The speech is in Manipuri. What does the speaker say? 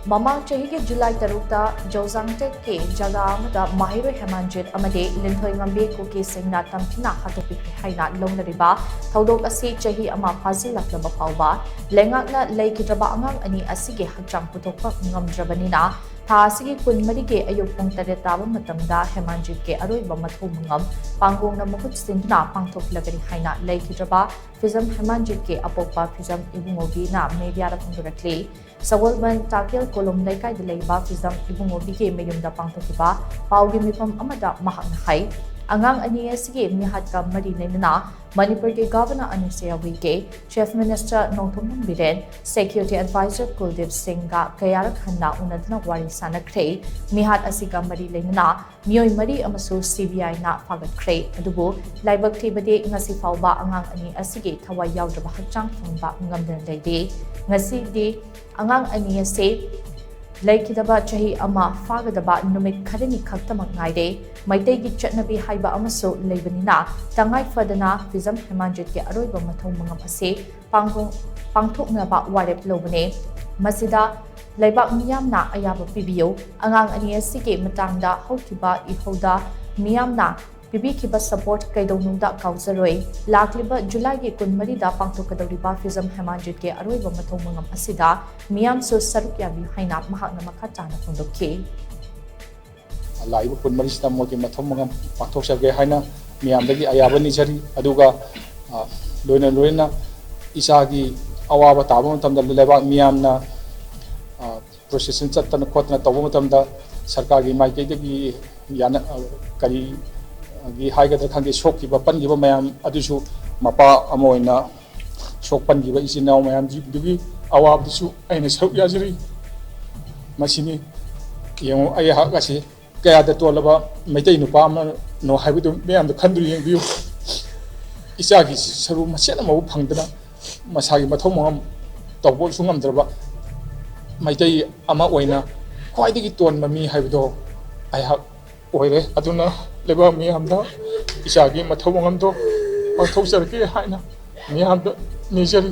Mamang Chahigi July Taruta, Jozangte K, Jagamada, Mahiro Hemanjit, Amade, Lintoy Ngambe, Kuki Singna, Tamtina, Hatopi, Haina, Long Riba, Taudok Asi, Chahi Ama Pazil of the Bapauba, Lengakna, Lake Drabangang, Ani Asige, Hajang Putoka, Ngam Drabanina, Tasigi Kun Marike, Ayupong Tadetaba Matamda, Hemanjit K, Aroi Bamatungam, Pangong Namukut Sindna, Pangtok Lagari Haina, Lake Draba, Fizam Hemanjit K, Apopa, Fizam Ibumobina, Media of Directly. Sawalban Takil Kolom Laikai de Leiba Fizam Ibungobi ke Mayumda Pangtokiba, Paugi Mipam Amada Mahang Angang Ania Sige Mihatka Marinena, Manipur ke Governor Anusia Wike, Chief Minister Notum Biren, Security Advisor Kuldeep Singha, Kayarak Handa Unadna Wari Sana Kray, Mihat Asiga Marilena, Mioy Mari Amasu CBI na Fagat Kray, Adubo, Laibak Tibade Ngasifauba Angang Ani Asige Tawa Yaudra Hachang Fumba Ngamdan Lady, Ngasi de Angang Ania say, Laikidaba Chahi Ama, Fagadaba, Numit Kadani Kaktamak Naide, Maitegi Chatnabi Haiba Amaso, Lebanina, Tangai Fadana, Fizam Hemanjit ke Aroiba Matung Mangapase, Pangtok Naba Warep Lobane, Masida, Laibak Miyamna Ayaba Pibio, Angang Ania Sige Matanga, Hokiba Ihoda, Miyamna, Bibikiba support Kaidonunda Kauzaroi, Lakliba July Kun Marida Pangtokadoriba Fizam Hemanjit ke Aroiba Matomangam Asida, Miam so Sarukya Haina Mahana Makatana Fundoke. Laibu Kun Marista Moki Matomangam Pangtoksa Haina, Miam Lagi Ayabani Jari, Aduga, Loina, Isagi, Awa Tabam Tam the Leva Miamna, Procession Satan Kotna Tawum da Sarkagi Maiki Yana Kari. Gi haigadra khangge shok ki ban gi mayam adusu mapa amoina shok pan gi isina mayam ji dugi awab disu aina sok yajri masini yeng ay ha gasi kaya da tolaba maitai nu pa no haibu mayam da khandu yeng biu isa gi saru masena mau phangdana masagi mathom ngam tawbo sungam draba maitai ama oina khwaidigi ton mami haibu ai ha oire aduna leba miyamda isagi mathawangam do mathawsarki haina miyamda nijari